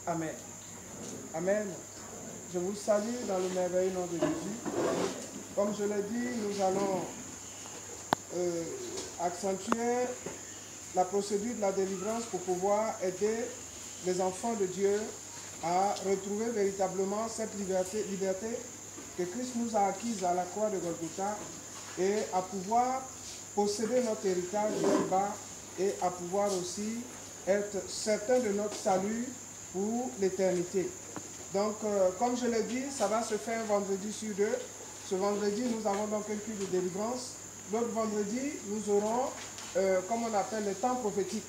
Amen. Amen. Je vous salue dans le merveilleux nom de Jésus. Comme je l'ai dit, nous allons accentuer la procédure de la délivrance pour pouvoir aider les enfants de Dieu à retrouver véritablement cette liberté que Christ nous a acquise à la croix de Golgotha et à pouvoir posséder notre héritage là-bas et à pouvoir aussi être certain de notre salut pour l'éternité. Donc, comme je l'ai dit, ça va se faire vendredi sur deux. Ce vendredi, nous avons donc un culte de délivrance. L'autre vendredi, nous aurons, comme on appelle, le temps prophétique.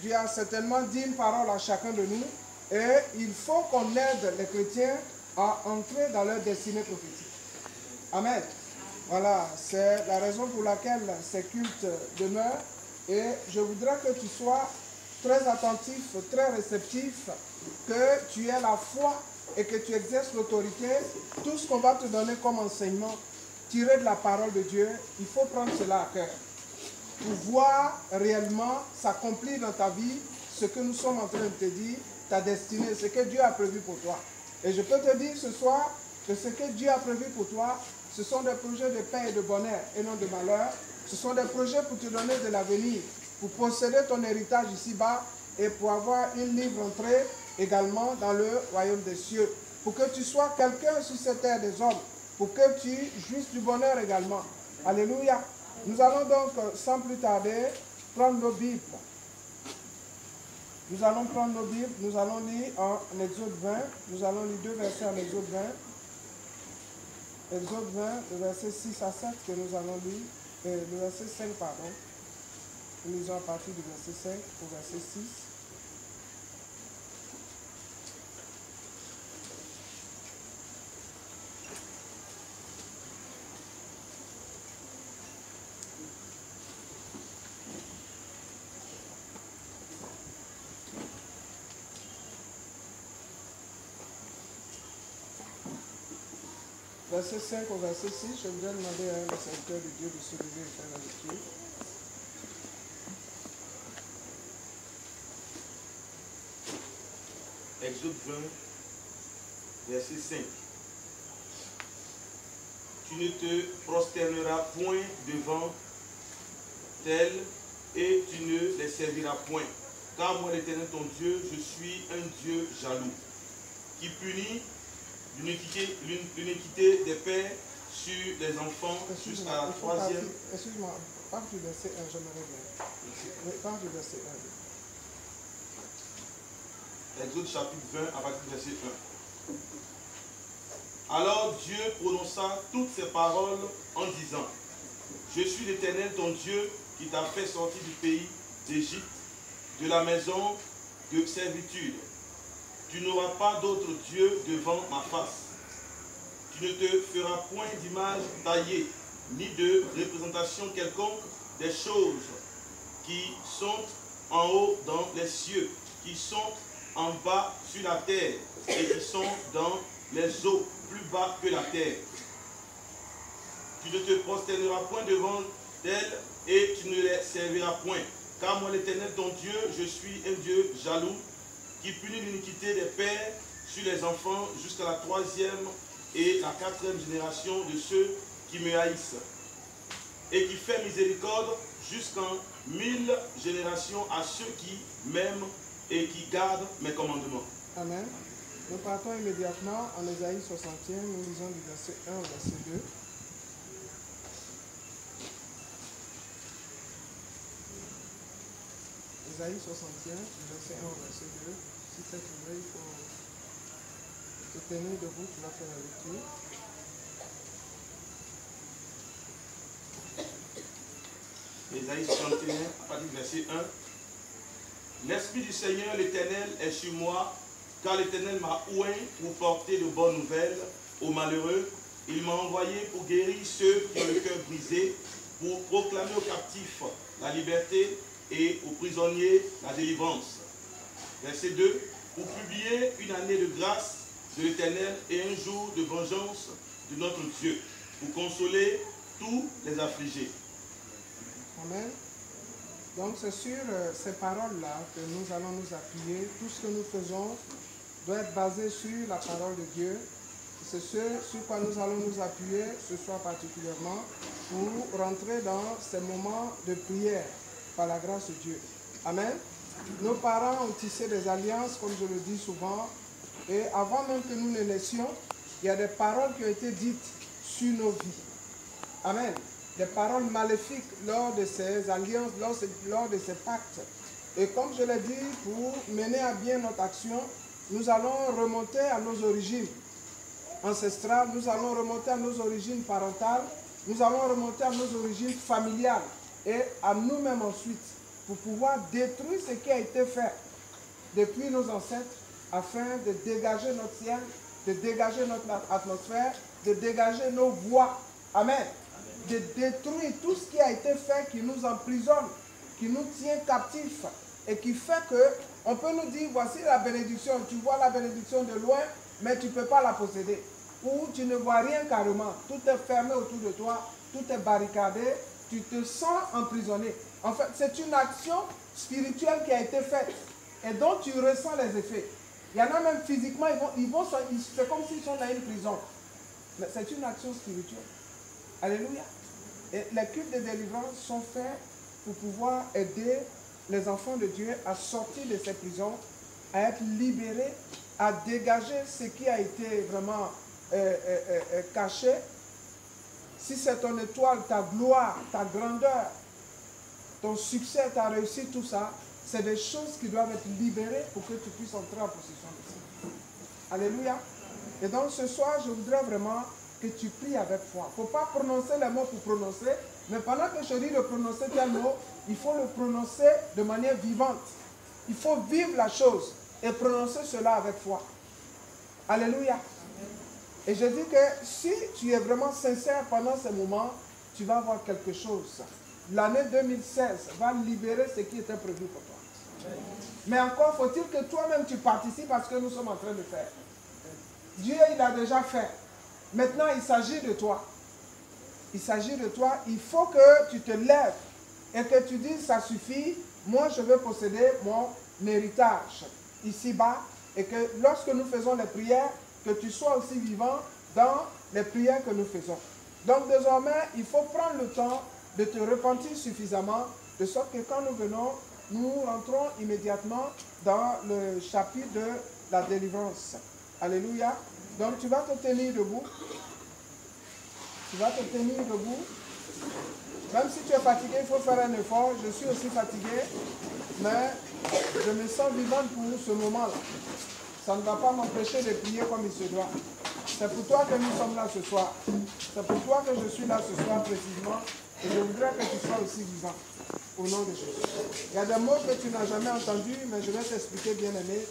Dieu a certainement dit une parole à chacun de nous et il faut qu'on aide les chrétiens à entrer dans leur destinée prophétique. Amen. Voilà, c'est la raison pour laquelle ces cultes demeurent et je voudrais que tu sois très attentif, très réceptif, que tu aies la foi et que tu exerces l'autorité. Tout ce qu'on va te donner comme enseignement, tiré de la parole de Dieu, il faut prendre cela à cœur. Pour voir réellement s'accomplir dans ta vie ce que nous sommes en train de te dire, ta destinée, ce que Dieu a prévu pour toi. Et je peux te dire ce soir que ce que Dieu a prévu pour toi, ce sont des projets de paix et de bonheur et non de malheur. Ce sont des projets pour te donner de l'avenir, pour posséder ton héritage ici-bas et pour avoir une libre entrée également dans le royaume des cieux. Pour que tu sois quelqu'un sur cette terre des hommes, pour que tu jouisses du bonheur également. Alléluia. Nous allons donc, sans plus tarder, prendre nos Bibles. Nous allons prendre nos Bibles, nous allons lire en Exode 20, nous allons lire deux versets en Exode 20. Exode 20, le verset 6 à 7 que nous allons lire, le verset 5, pardon. Nous lisons à partir du verset 5 au verset 6. Verset 5 au verset 6, je voudrais demander à un des serviteurs de Dieu de se lever et faire la lecture. Exode 20, verset 5. Tu ne te prosterneras point devant elles et tu ne les serviras point. Car moi, l'Éternel ton Dieu, je suis un Dieu jaloux, qui punit l'iniquité des pères sur les enfants jusqu'à la troisième. Excuse-moi, parle du verset 1, j'aimerais bien. Oui, parle du verset 1. Exode chapitre 20, à partir du verset 1. Alors Dieu prononça toutes ces paroles en disant: Je suis l'Éternel ton Dieu qui t'a fait sortir du pays d'Égypte, de la maison de servitude. Tu n'auras pas d'autre Dieu devant ma face. Tu ne te feras point d'image taillée, ni de représentation quelconque des choses qui sont en haut dans les cieux, qui sont en bas sur la terre, et qui sont dans les eaux plus bas que la terre. Tu ne te prosterneras point devant elles, et tu ne les serviras point. Car moi, l'Éternel ton Dieu, je suis un Dieu jaloux, qui punit l'iniquité des pères sur les enfants jusqu'à la troisième et la quatrième génération de ceux qui me haïssent, et qui fait miséricorde jusqu'en 1000 générations à ceux qui m'aiment et qui gardent mes commandements. Amen. Nous partons immédiatement en Ésaïe 61, nous lisons du verset 1 au verset 2. Ésaïe 61, verset 1 au verset 2. Si c'est vrai, il faut se tenir debout pour faire la lecture. Ésaïe 61, à partir du verset 1. L'Esprit du Seigneur, l'Éternel, est sur moi, car l'Éternel m'a oint pour porter de bonnes nouvelles aux malheureux. Il m'a envoyé pour guérir ceux qui ont le cœur brisé, pour proclamer aux captifs la liberté et aux prisonniers la délivrance. Verset 2. Pour publier une année de grâce de l'Éternel et un jour de vengeance de notre Dieu, pour consoler tous les affligés. Amen. Donc c'est sur ces paroles-là que nous allons nous appuyer. Tout ce que nous faisons doit être basé sur la parole de Dieu. C'est ce sur quoi nous allons nous appuyer ce soir particulièrement pour rentrer dans ces moments de prière par la grâce de Dieu. Amen. Nos parents ont tissé des alliances, comme je le dis souvent, et avant même que nous ne naissions, il y a des paroles qui ont été dites sur nos vies. Amen. Des paroles maléfiques lors de ces alliances, lors de ces pactes. Et comme je l'ai dit, pour mener à bien notre action, nous allons remonter à nos origines ancestrales, nous allons remonter à nos origines parentales, nous allons remonter à nos origines familiales et à nous-mêmes ensuite, pour pouvoir détruire ce qui a été fait depuis nos ancêtres, afin de dégager notre ciel, de dégager notre atmosphère, de dégager nos voies. Amen. De détruire tout ce qui a été fait qui nous emprisonne, qui nous tient captifs et qui fait que on peut nous dire, voici la bénédiction, tu vois la bénédiction de loin, mais tu ne peux pas la posséder. Ou tu ne vois rien carrément, tout est fermé autour de toi, tout est barricadé, tu te sens emprisonné. En fait, c'est une action spirituelle qui a été faite et dont tu ressens les effets. Il y en a même physiquement, c'est comme s'ils sont dans une prison. Mais c'est une action spirituelle. Alléluia. Et les cultes de délivrance sont faits pour pouvoir aider les enfants de Dieu à sortir de ces prisons, à être libérés, à dégager ce qui a été vraiment caché. Si c'est ton étoile, ta gloire, ta grandeur, ton succès, ta réussite, tout ça, c'est des choses qui doivent être libérées pour que tu puisses entrer en possession de ça. Alléluia. Et donc ce soir, je voudrais vraiment que tu pries avec foi. Il ne faut pas prononcer les mots pour prononcer, mais pendant que je dis de prononcer tel mot, il faut le prononcer de manière vivante. Il faut vivre la chose et prononcer cela avec foi. Alléluia. Et je dis que si tu es vraiment sincère pendant ces moments, tu vas voir quelque chose. L'année 2016 va libérer ce qui était prévu pour toi. Mais encore faut-il que toi-même tu participes à ce que nous sommes en train de faire. Dieu, il a déjà fait. Maintenant, il s'agit de toi. Il s'agit de toi. Il faut que tu te lèves et que tu dises, ça suffit, moi je veux posséder mon héritage ici-bas. Et que lorsque nous faisons les prières, que tu sois aussi vivant dans les prières que nous faisons. Donc désormais, il faut prendre le temps de te repentir suffisamment, de sorte que quand nous venons, nous rentrons immédiatement dans le chapitre de la délivrance. Alléluia. Donc tu vas te tenir debout. Tu vas te tenir debout. Même si tu es fatigué, il faut faire un effort. Je suis aussi fatigué, mais je me sens vivante pour ce moment-là. Ça ne va pas m'empêcher de prier comme il se doit. C'est pour toi que nous sommes là ce soir. C'est pour toi que je suis là ce soir précisément. Et je voudrais que tu sois aussi vivant. Au nom de Jésus. Il y a des mots que tu n'as jamais entendus, mais je vais t'expliquer, bien aimé.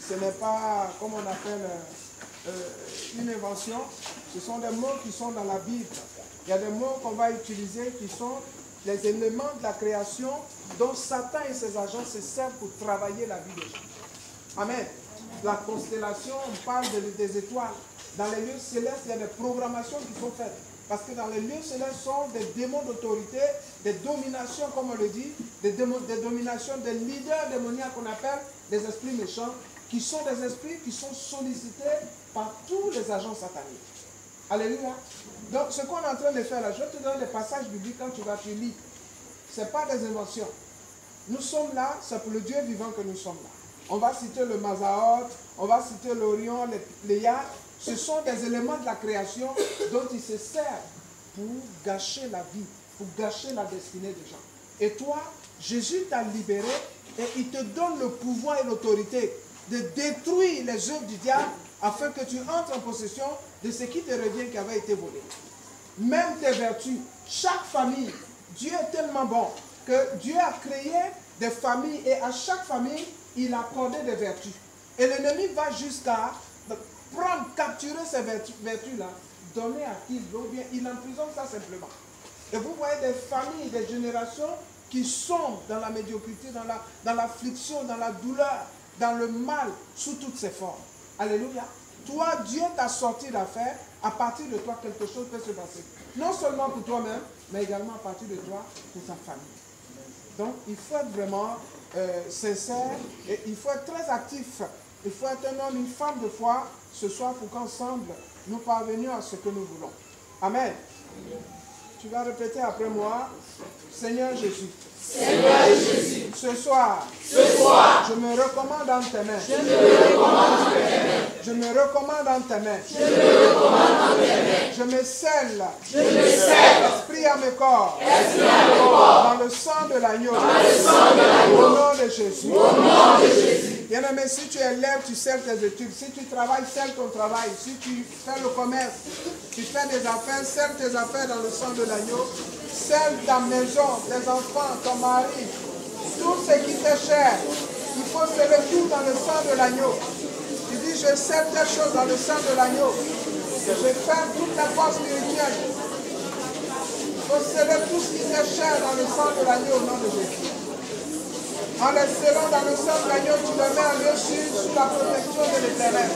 Ce n'est pas, comme on appelle, une invention. Ce sont des mots qui sont dans la Bible. Il y a des mots qu'on va utiliser qui sont les éléments de la création dont Satan et ses agents se servent pour travailler la vie des gens. Amen. La constellation, on parle des étoiles. Dans les lieux célestes, il y a des programmations qui sont faites. Parce que dans les lieux célestes sont des démons d'autorité, des dominations, comme on le dit, des dominations, des leaders démoniaques qu'on appelle des esprits méchants, qui sont des esprits qui sont sollicités par tous les agents sataniques. Alléluia. Donc, ce qu'on est en train de faire là, je vais te donner des passages bibliques quand tu vas te lire. Ce n'est pas des inventions. Nous sommes là, c'est pour le Dieu vivant que nous sommes là. On va citer le Mazaot, on va citer l'Orion, les Pléiades. Ce sont des éléments de la création dont il se sert pour gâcher la vie, pour gâcher la destinée des gens. Et toi, Jésus t'a libéré et il te donne le pouvoir et l'autorité de détruire les œuvres du diable afin que tu entres en possession de ce qui te revient qui avait été volé. Même tes vertus, chaque famille, Dieu est tellement bon que Dieu a créé des familles et à chaque famille, il a accordé des vertus. Et l'ennemi va jusqu'à prendre, capturer ces vertus-là, donner à qui il veut, bien il emprisonne ça simplement. Et vous voyez des familles, des générations qui sont dans la médiocrité, dans l'affliction, dans la douleur, dans le mal, sous toutes ses formes. Alléluia. Toi, Dieu t'a sorti d'affaires, à partir de toi, quelque chose peut se passer. Non seulement pour toi-même, mais également à partir de toi, pour ta famille. Donc, il faut être vraiment sincère et il faut être très actif Il faut être un homme, une femme de foi ce soir pour qu'ensemble, nous parvenions à ce que nous voulons. Amen. Tu vas répéter après moi. Seigneur Jésus. Seigneur Jésus. Ce soir. Je me recommande en tes mains. Je me recommande en tes mains. Je me scelle. Esprit à mes corps. Dans le sang de l'agneau. Au nom de Jésus. Bien-aimé, si tu es élève, tu scelles tes études. Si tu travailles, scelle ton travail. Si tu fais le commerce, tu fais des affaires, scelle tes affaires dans le sang de l'agneau. Scelle ta maison, tes enfants, ton mari, tout ce qui t'est cher. Il faut sceller tout dans le sang de l'agneau. Tu dis, je scelle telle chose dans le sang de l'agneau. Je ferme toute la force spirituelle. Il faut sceller tout ce qui t'est cher dans le sang de l'agneau au nom de Jésus. En les scellant dans le sang de l'agneau, tu le mets en lieu sûr sous la protection de l'Éternel.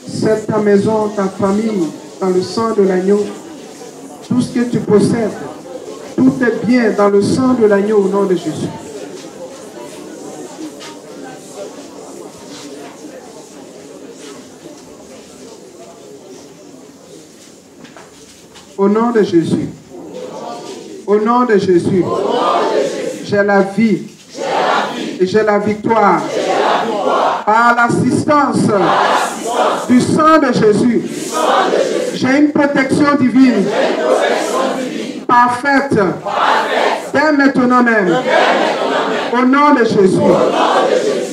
Scelle ta maison, ta famille, dans le sang de l'agneau. Tout ce que tu possèdes, tout est bien dans le sang de l'agneau au nom de Jésus. Au nom de Jésus. Au nom de Jésus. J'ai la vie. Et j'ai la victoire. Par l'assistance du sang de Jésus. J'ai une protection divine. Parfaite. Dès maintenant même. Au nom de Jésus.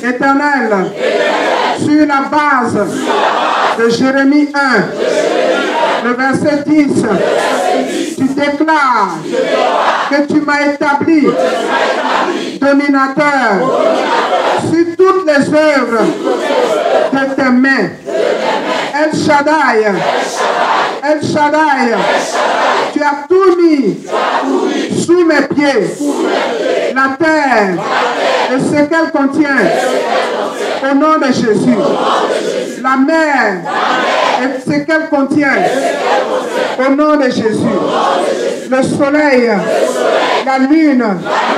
Éternel. Sur la base de Jérémie 1. Le verset 10, tu déclares que tu m'as établi dominateur sur toutes les œuvres de tes mains. El Shaddai, El Shaddai, tu as tout mis sous mes pieds, la terre et ce qu'elle contient, au nom de Jésus. La mer et ce qu'elle contient, au nom de Jésus. Le soleil, la lune,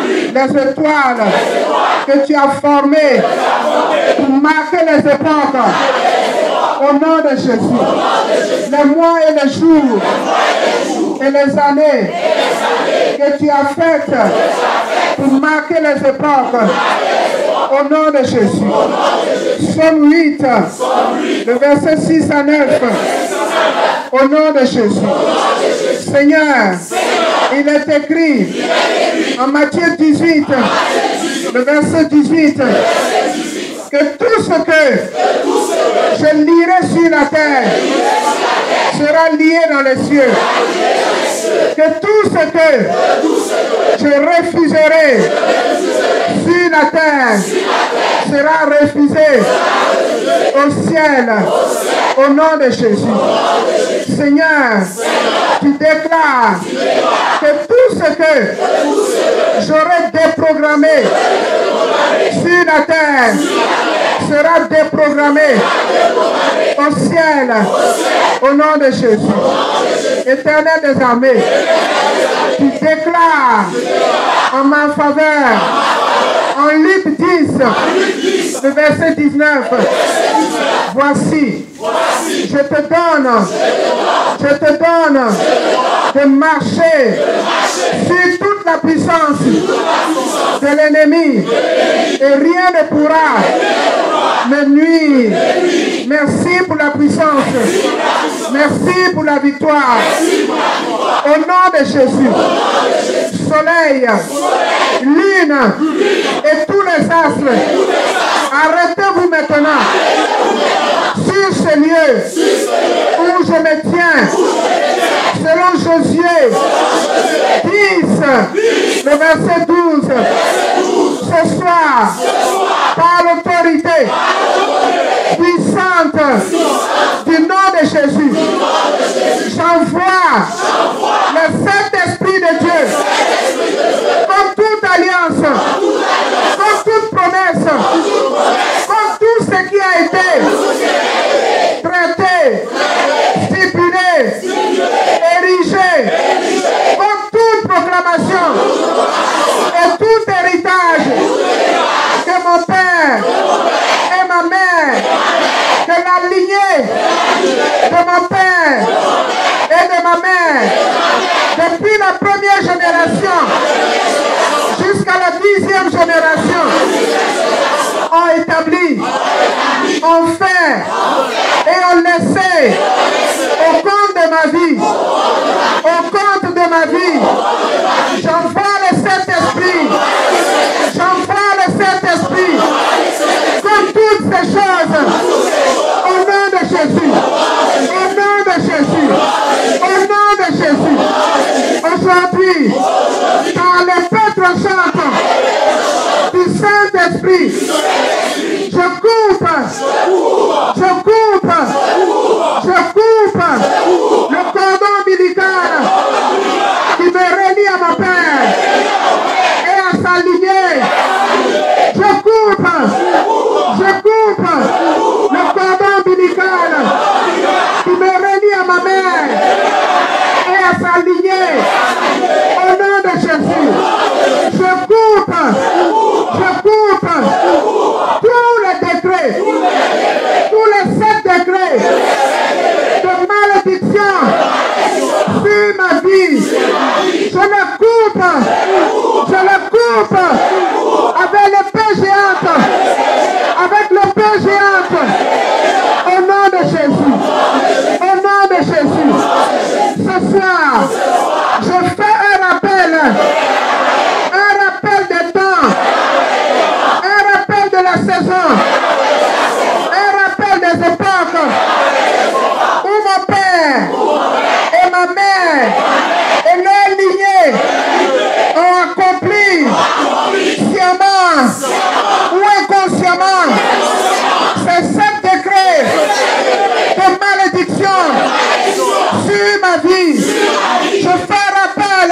les étoiles que tu as formées pour marquer les époques, au nom de Jésus. Les mois et les jours et les années que tu as faites pour marquer les époques, au nom de Jésus. Psaume 8, le verset 6 à 9. Au nom de Jésus. Seigneur, il est écrit en Matthieu 18, le verset 18, que tout ce que je lierai sur la terre sera lié dans les cieux. Que tout ce que je refuserai sur la terre sera refusé au ciel, au nom de Jésus. Seigneur, tu déclares que tout ce que j'aurai déprogrammé sur la terre sera déprogrammé au ciel, au nom de Jésus. Éternel des armées, tu déclares en ma faveur, en Luc 10, le verset 19, voici, je te donne de marcher sur toute la puissance de l'ennemi et rien ne pourra me nuire. Merci pour la puissance. Merci pour la victoire. Au nom de Jésus. Soleil, lune et tous les astres, arrêtez-vous maintenant sur ce lieu où je me tiens. Selon Josué 10, le verset 12, ce soir, par l'autorité puissante du nom de Jésus, j'envoie le Saint-Esprit de Dieu comme toute alliance, comme toute promesse, comme tout ce qui a été traité, stipulé, érigé père et de ma mère, depuis la première génération jusqu'à la 10e génération, ont établi, ont fait et ont laissé au compte de ma vie, au compte de ma vie, j'envoie le Saint-Esprit, j'envoie le Saint-Esprit, comme toutes ces choses, au nom de Jésus, au nom de Jésus, au nom de Jésus. Aujourd'hui, quand le peuple chante du Saint-Esprit, je coupe le cordon ombilical qui me relie à ma père et à sa lignée. Je coupe le cordon ombilical qui me relie à ma mère et à sa lignée. Au nom de Jésus, je coupe tous les décrets, tous les 7 décrets de malédiction sur ma vie. Je le coupe avec l'épée géante, avec l'épée géante. Au nom de Jésus, au nom de Jésus. Ce soir, je fais un rappel des temps, un rappel de la saison, un rappel des époques où mon père et ma mère et leur lignée ont accompli sciemment ou inconsciemment ces 7 décrets de malédiction sur ma vie. Je fais rappel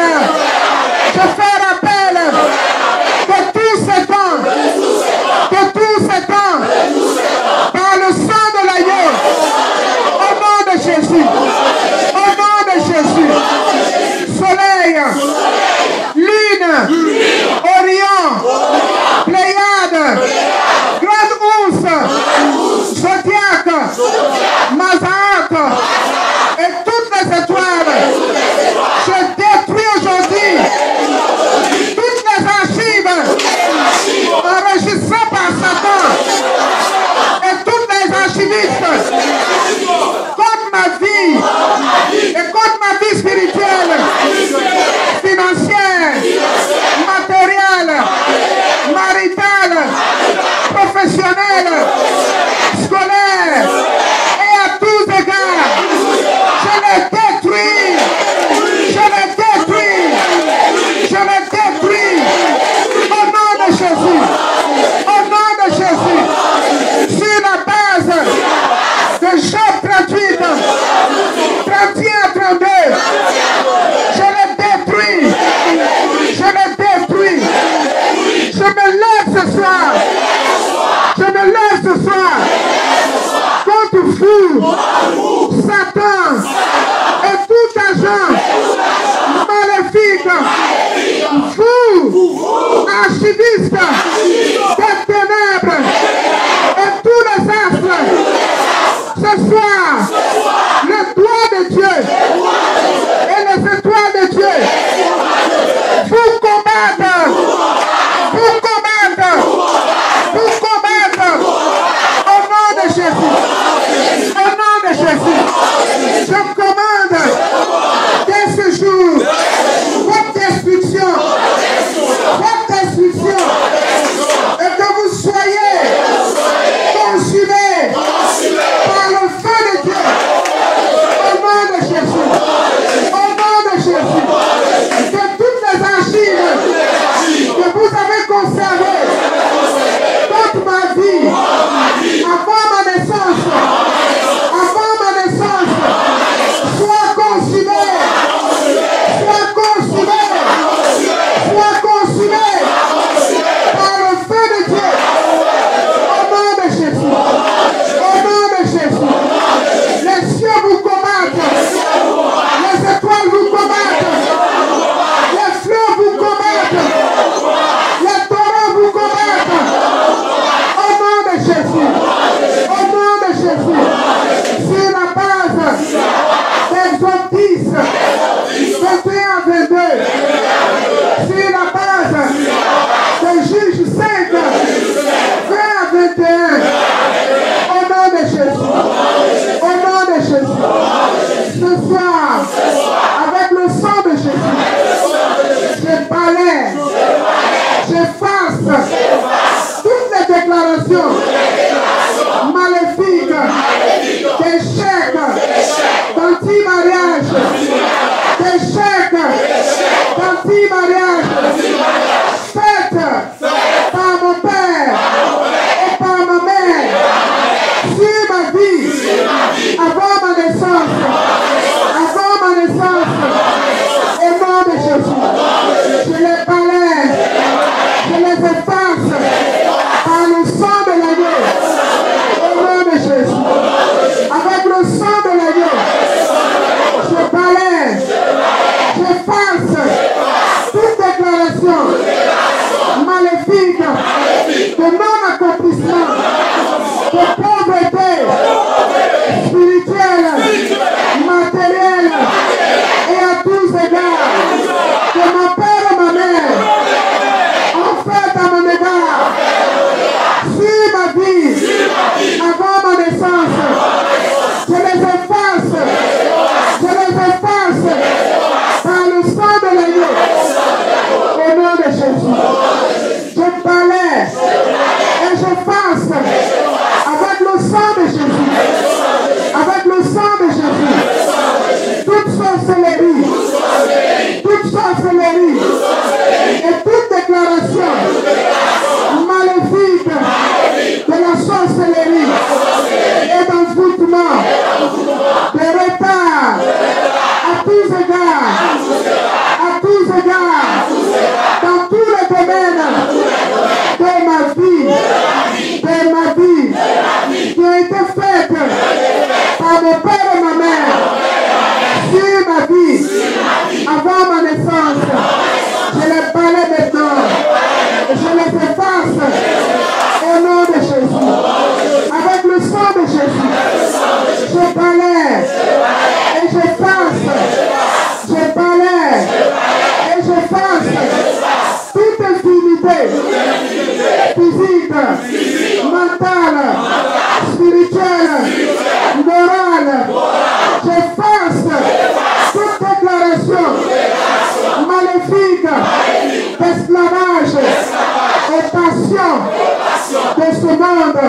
commande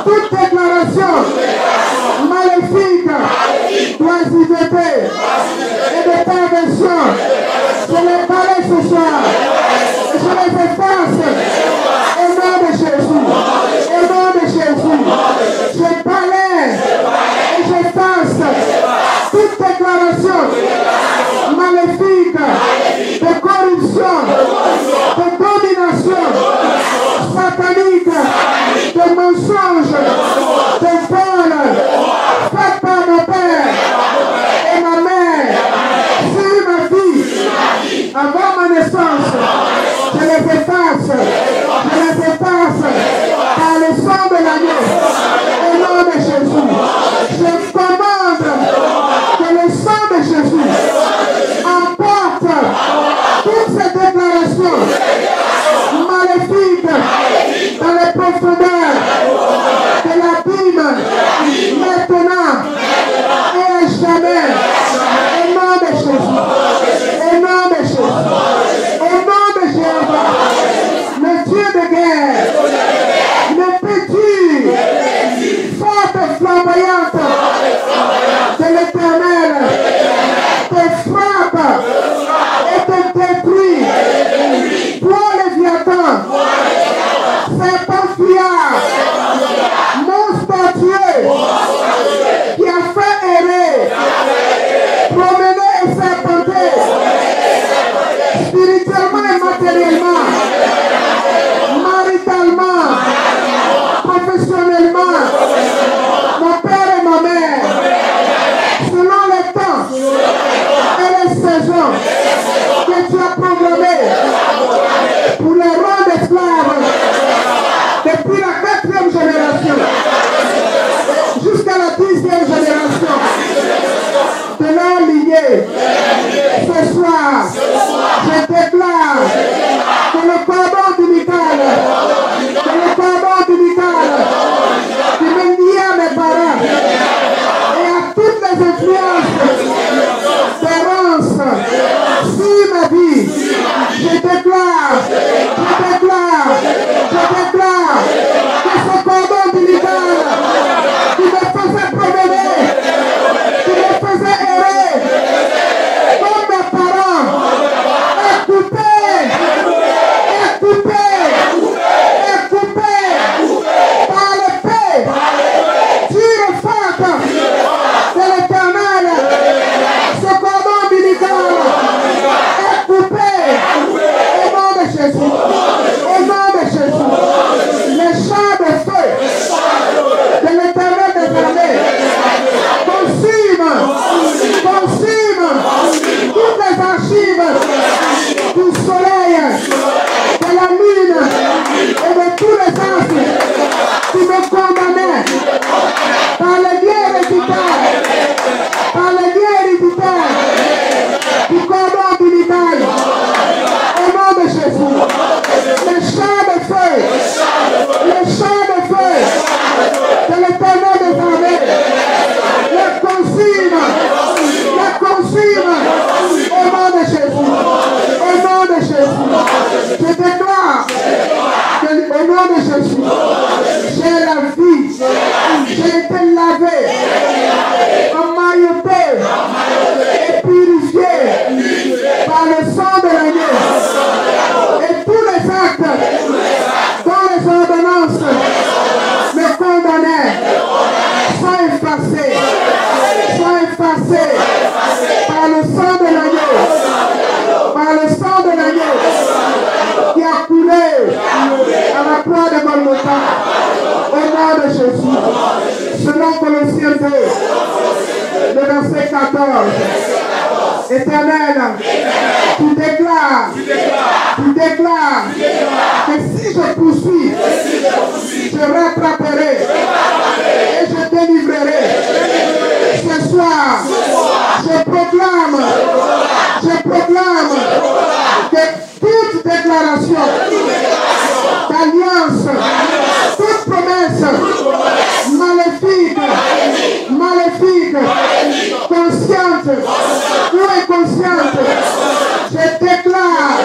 toute déclaration maléfique, d'oisiveté et de perversion. Je les balaye ce soir et je les efface au nom de Jésus. Au nom de Jésus, je balaye et j'efface toute déclaration maléfique de corruption, de domination satanique, de mensonge, de vol, fait par mon père et ma mère sur ma vie avant ma naissance. Je les efface par le sang de l'agneau. Au nom de Jésus, je commande que le sang de Jésus emporte toutes ces déclarations maléfiques dans les profondeurs de l'abîme, maintenant et à jamais. Au nom de Jésus, au nom de Jésus, au nom de Jéhovah, le Dieu de guerre, le petit, forte flamboyante de l'Éternel, te frappe et te détruit. Toi, Léviathan, serpent fuyard, monstre Dieu, qui a fait errer, promener et serpenter, spirituellement et matériellement, maritalement, professionnellement, mon père et ma mère, selon les temps et les saisons que tu as programmées pour les rangs d'esclaves depuis la 4e génération jusqu'à la 10e génération de leur lignée. Ce soir, je déclare que le cordon ombilical qui me lie à mes parents et à toutes les influences d'errance sur ma vie, je déclare que ce cordon ombilical qui me faisait promener, qui me faisait errer comme mes parents, est coupé par l'épée dure forte de l'Éternel. Ce cordon ombilical est coupé au nom de Jésus. Au nom de Jésus, les champs de feu de l'Éternel des armées consument toutes les archives du soleil, de la lune et de tous les astres qui me condamnaient par les liens héréditaires du cordon ombilical. Au nom de Jésus, les champs de feu de l'Éternel des armées les consument au nom de Jésus. Au nom de Jésus, je déclare que au nom de Jésus, j'ai la vie, j'ai été lavé, emmailloté et purifié par le sang de l'agneau. Et tous les actes dont les ordonnances me condamnaient sont effacés par le sang de l'agneau, qui a coulé à la croix de Golgotha. Au nom de Jésus, selon Colossiens 2, le verset 14. Éternel, tu déclares que si je poursuis, je rattraperai et je délivrerai. Ce soir, je proclame que toute déclaration d'alliance, toute promesse maléfique, consciente ou inconsciente, je déclare,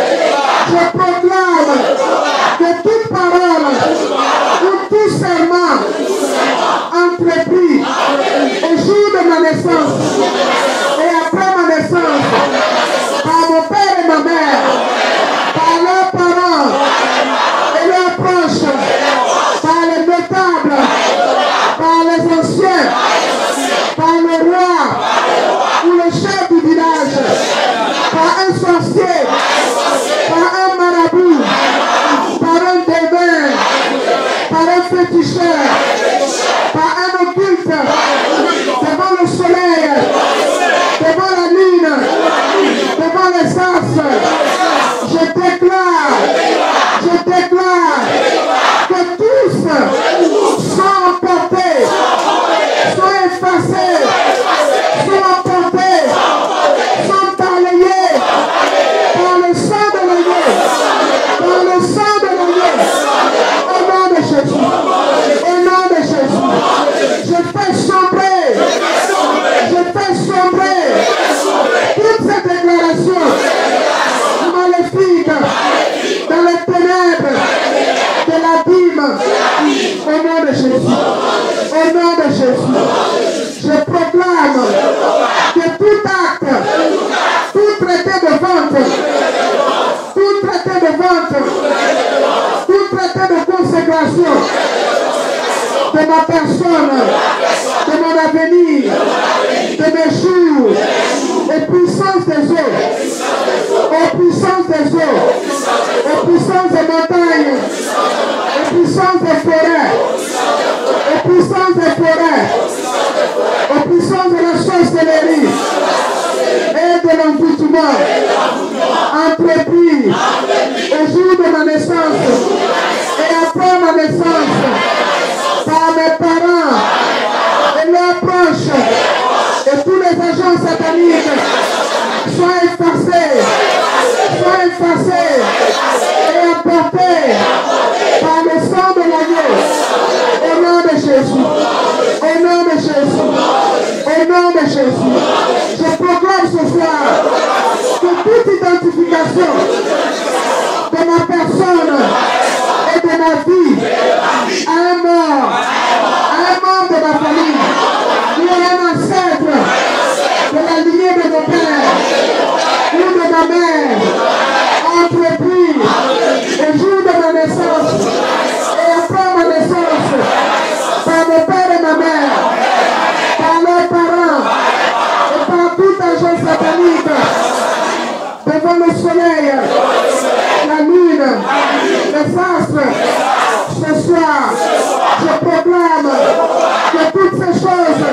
je proclame que toute parole ou toute un sorcier, par un marabout, par un démon, par un féticheur, par un occulte, devant le soleil, devant la lune, devant les astres, je déclare que tous sont emportés, sont effacés, sont emportés, sont balayés par le sang de l'agneau, par le sang de l'agneau, au nom de Jésus, au nom de Jésus, je fais sombrer toutes ces déclarations maléfiques dans les ténèbres de l'abîme, au nom de Jésus, au nom de Jésus, je proclame que tout acte, tout traité de vente, tout traité de consécration de ma personne, de mon avenir, de mes jours, aux puissances des eaux, aux puissances des eaux, aux puissances des montagnes, aux puissances des forêts, aux puissances des forêts, aux puissances de la sorcellerie et de l'envoûtement entrepris au jour de ma naissance et après ma naissance par mes parents et leurs proches, et tous les agents sataniques soient effacés et emportés par le sang de l'agneau, au nom de Jésus, au nom de Jésus, au nom de Jésus. Je proclame ce soir que toute identification de ma personne et de ma vie à un membre de ma famille, ou à un ancêtre de la lignée de mon père ou de ma mère, entrepris au jour de ma naissance et après ma naissance par mon père et ma mère, par leurs parents et par tout agent satanique devant le soleil, la lune, les astres. Ce soir, je proclame que toutes ces choses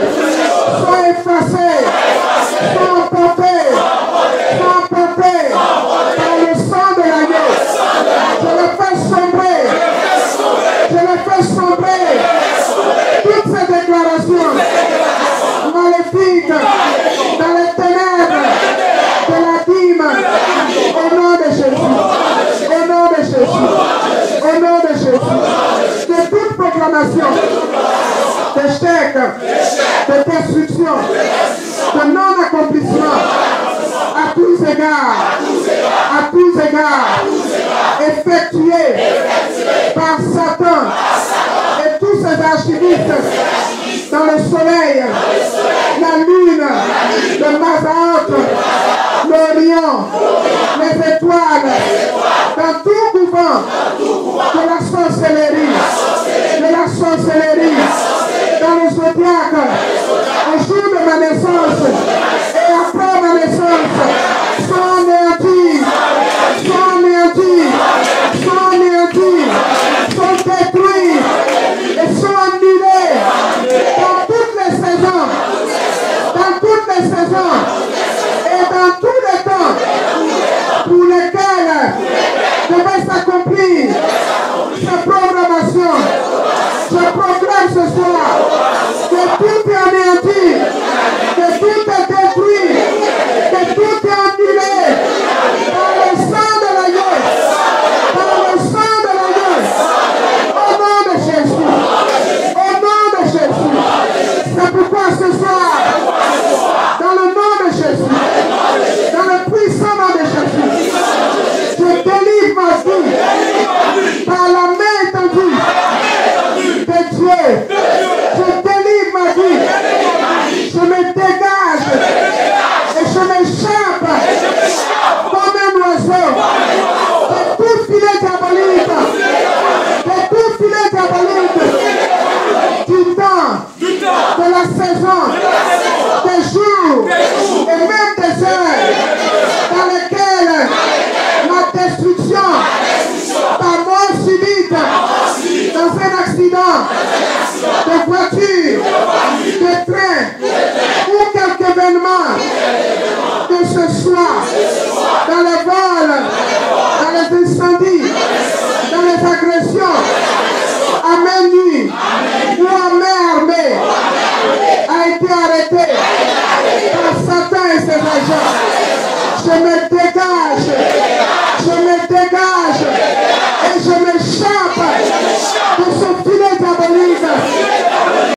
soient effacées, soient emportées par le sang de l'agneau. Je les fais sombrer toutes ces déclarations maléfiques dans les ténèbres de l'abîme, au nom de Jésus, au nom de Jésus, au nom de Jésus. Que toute proclamation d'échec, de destruction, de non-accomplissement, à tous égards, effectuée par Satan et tous ses archivistes dans le soleil, la lune, le Mazat, l'Orient, les étoiles, dans tout couvent de la sorcellerie, dans le zodiaque, au jour de ma naissance et après ma naissance, sont anéantis, sont détruits et sont annulés dans toutes les saisons et dans tous les temps pour lesquels devait s'accomplir sa programmation. Je proclame me dégage. Je me dégage. Et je m'échappe de ce filet diabolique.